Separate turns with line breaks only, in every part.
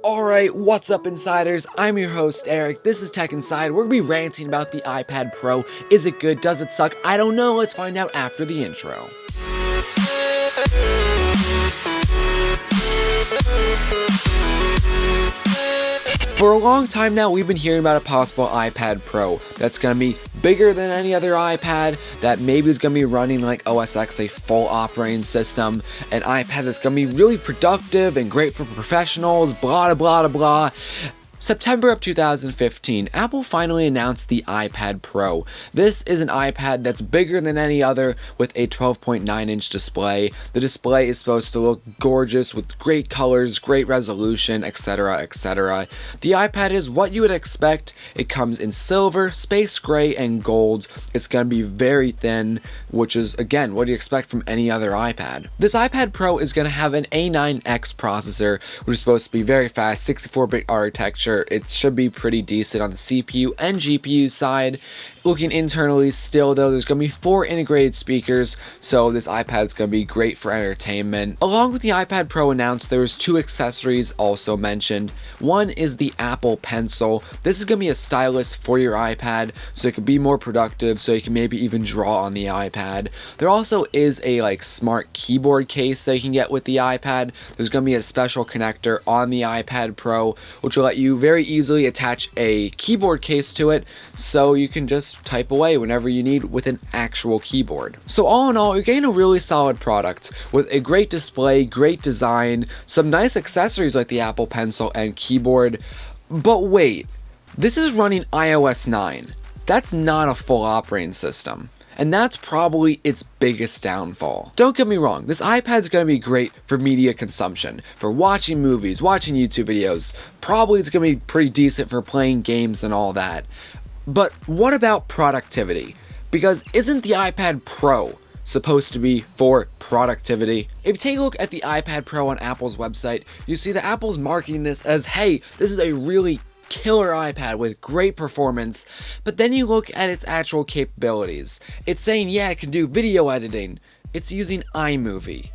Alright, what's up insiders? I'm your host Eric, this is Tech Inside. We're gonna be ranting about the iPad Pro. Is it good? Does it suck? I don't know, let's find out after the intro. For a long time now, we've been hearing about a possible iPad Pro that's going to be bigger than any other iPad, that maybe is going to be running like OS X, a full operating system, an iPad that's going to be really productive and great for professionals, blah blah blah blah. September of 2015, Apple finally announced the iPad Pro. This is an iPad that's bigger than any other with a 12.9-inch display. The display is supposed to look gorgeous with great colors, great resolution, etc, etc. The iPad is what you would expect. It comes in silver, space gray, and gold. It's going to be very thin, which is, again, what you expect from any other iPad. This iPad Pro is going to have an A9X processor, which is supposed to be very fast, 64-bit architecture. It should be pretty decent on the CPU and GPU side. Looking internally still though, there's going to be 4 integrated speakers, so this iPad is going to be great for entertainment. Along with the iPad Pro announced, there was 2 accessories also mentioned. One is the Apple Pencil. This is going to be a stylus for your iPad, so it can be more productive, so you can maybe even draw on the iPad. There also is a smart keyboard case that you can get with the iPad. There's going to be a special connector on the iPad Pro, which will let you very easily attach a keyboard case to it, so you can just type away whenever you need with an actual keyboard. So all in all, you're getting a really solid product with a great display, great design, some nice accessories like the Apple Pencil and keyboard. But wait, this is running iOS 9. That's not a full operating system. And that's probably its biggest downfall. Don't get me wrong, this iPad's gonna be great for media consumption, for watching movies, watching YouTube videos. Probably it's gonna be pretty decent for playing games and all that. But what about productivity? Because isn't the iPad Pro supposed to be for productivity? If you take a look at the iPad Pro on Apple's website, you see that Apple's marketing this as, hey, this is a really killer iPad with great performance, but then you look at its actual capabilities. It's saying, yeah, it can do video editing. It's using iMovie,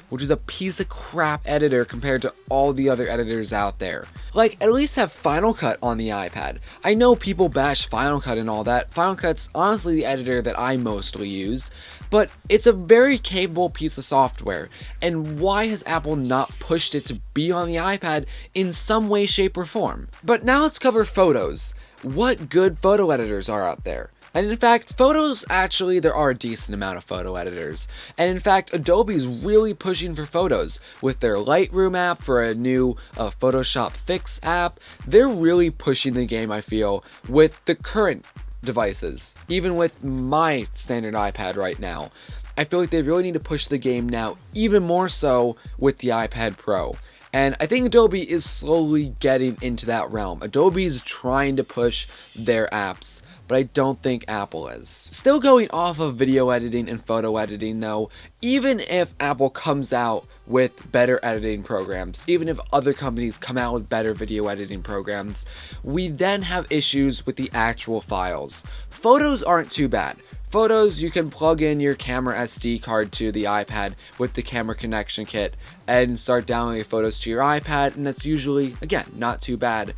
which is a piece of crap editor compared to all the other editors out there. At least have Final Cut on the iPad. I know people bash Final Cut and all that. Final Cut's honestly the editor that I mostly use, but it's a very capable piece of software. And why has Apple not pushed it to be on the iPad in some way, shape, or form? But now let's cover photos. What good photo editors are out there? And in fact, photos, actually, there are a decent amount of photo editors. And in fact, Adobe's really pushing for photos with their Lightroom app, for a new Photoshop Fix app. They're really pushing the game, I feel, with the current devices. Even with my standard iPad right now. I feel like they really need to push the game now, even more so with the iPad Pro. And I think Adobe is slowly getting into that realm. Adobe is trying to push their apps, but I don't think Apple is. Still going off of video editing and photo editing though, even if Apple comes out with better editing programs, even if other companies come out with better video editing programs, we then have issues with the actual files. Photos aren't too bad. Photos, you can plug in your camera SD card to the iPad with the camera connection kit and start downloading photos to your iPad, and that's usually, again, not too bad.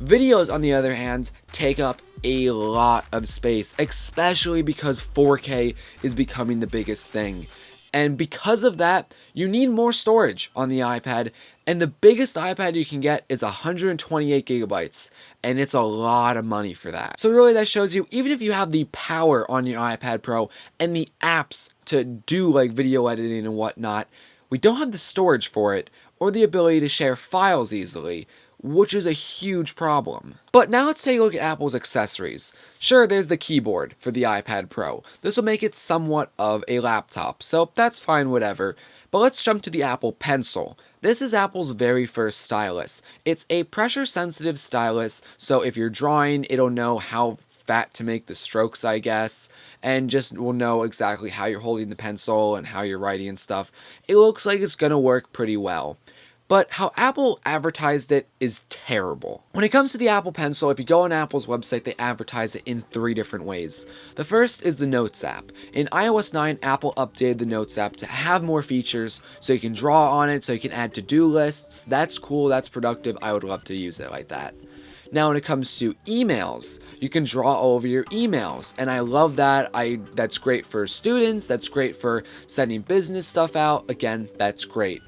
Videos, on the other hand, take up a lot of space, especially because 4K is becoming the biggest thing. And because of that, you need more storage on the iPad, and the biggest iPad you can get is 128 gigabytes, and it's a lot of money for that. So really that shows you, even if you have the power on your iPad Pro and the apps to do video editing and whatnot, we don't have the storage for it or the ability to share files easily, which is a huge problem. But now let's take a look at Apple's accessories. Sure, there's the keyboard for the iPad Pro. This will make it somewhat of a laptop, so that's fine, whatever. But let's jump to the Apple Pencil. This is Apple's very first stylus. It's a pressure-sensitive stylus, so if you're drawing, it'll know how fat to make the strokes, I guess, and just will know exactly how you're holding the pencil and how you're writing and stuff. It looks like it's gonna work pretty well. but how Apple advertised it is terrible. When it comes to the Apple Pencil, if you go on Apple's website, they advertise it in 3 different ways. The first is the Notes app. In iOS 9, Apple updated the Notes app to have more features, so you can draw on it, so you can add to-do lists. That's cool, that's productive, I would love to use it like that. Now, when it comes to emails, you can draw over your emails, and I love that. That's great for students, that's great for sending business stuff out. Again, that's great.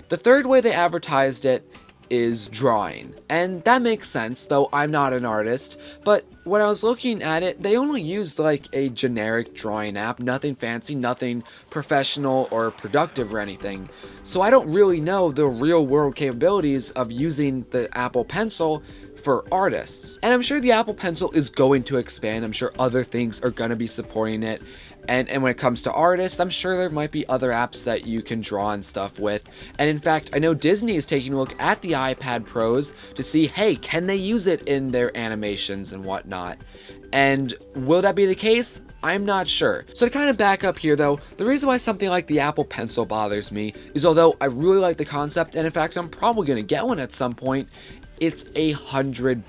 The third way they advertised it is drawing, and that makes sense, though I'm not an artist. But when I was looking at it, they only used like a generic drawing app, nothing fancy, nothing professional or productive or anything. So I don't really know the real world capabilities of using the Apple Pencil for artists. And I'm sure the Apple Pencil is going to expand. I'm sure other things are going to be supporting it. And when it comes to artists, I'm sure there might be other apps that you can draw and stuff with. And in fact, I know Disney is taking a look at the iPad Pros to see, hey, can they use it in their animations and whatnot? And will that be the case? I'm not sure. So to kind of back up here though, the reason why something like the Apple Pencil bothers me is, although I really like the concept, and in fact I'm probably going to get one at some point, it's $100.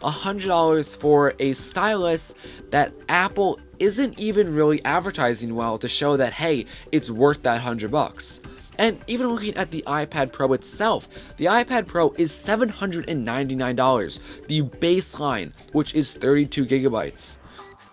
$100 for a stylus that Apple isn't even really advertising well to show that, hey, it's worth that $100. And even looking at the iPad Pro itself, the iPad Pro is $799, the baseline, which is 32 gigabytes.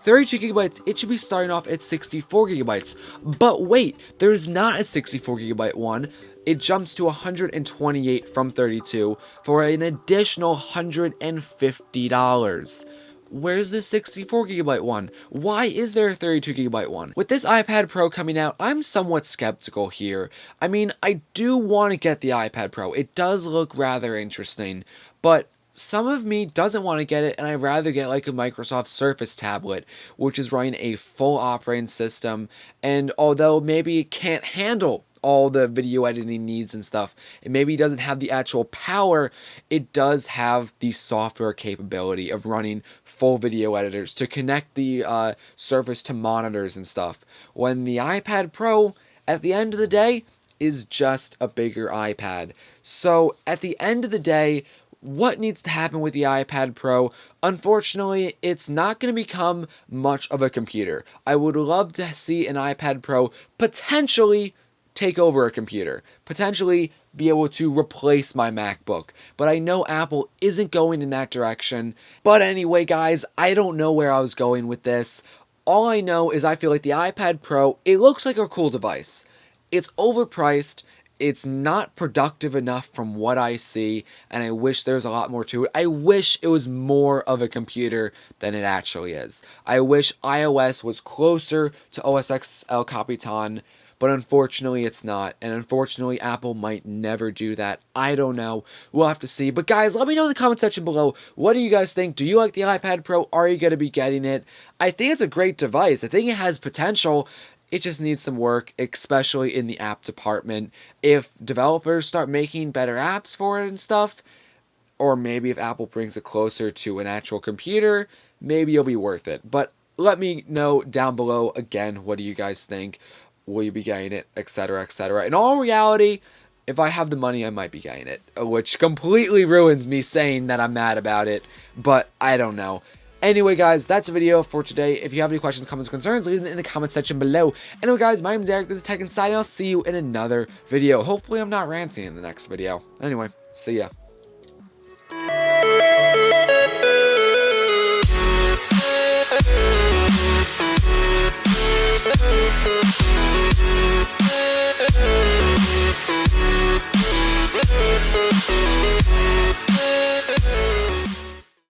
32 gigabytes, it should be starting off at 64 gigabytes. But wait, there's not a 64 gigabyte one. It jumps to 128 from 32 for an additional $150. Where's the 64 gigabyte one? Why is there a 32 gigabyte one? With this iPad Pro coming out, I'm somewhat skeptical here. I mean, I do want to get the iPad Pro. It does look rather interesting, but some of me doesn't want to get it, and I'd rather get like a Microsoft Surface tablet, which is running a full operating system, and although maybe it can't handle all the video editing needs and stuff, and maybe it doesn't have the actual power, it does have the software capability of running full video editors to connect the Surface to monitors and stuff. When the iPad Pro, at the end of the day, is just a bigger iPad. So at the end of the day, what needs to happen with the iPad Pro? Unfortunately, it's not going to become much of a computer. I would love to see an iPad Pro potentially take over a computer, potentially be able to replace my MacBook, but I know Apple isn't going in that direction. But anyway, guys, I don't know where I was going with this. All I know is I feel like the iPad Pro, it looks like a cool device. It's overpriced, it's not productive enough from what I see, and I wish there's a lot more to it. I wish it was more of a computer than it actually is. I wish iOS was closer to OS X El Capitan, but unfortunately it's not, and unfortunately Apple might never do that. I don't know, we'll have to see. But guys, let me know in the comment section below, what do you guys think? Do you like the iPad Pro? Are you going to be getting it? I think it's a great device. I think it has potential. It just needs some work, especially in the app department. If developers start making better apps for it and stuff, or maybe if Apple brings it closer to an actual computer, maybe it'll be worth it. But let me know down below, again, what do you guys think? Will you be getting it, etc., etc.? In all reality, if I have the money, I might be getting it, which completely ruins me saying that I'm mad about it, but I don't know. Anyway, guys, that's the video for today. If you have any questions, comments, concerns, leave them in the comment section below. Anyway, guys, my name is Eric, this is Tech Inside, and I'll see you in another video. Hopefully, I'm not ranting in the next video. Anyway, see ya.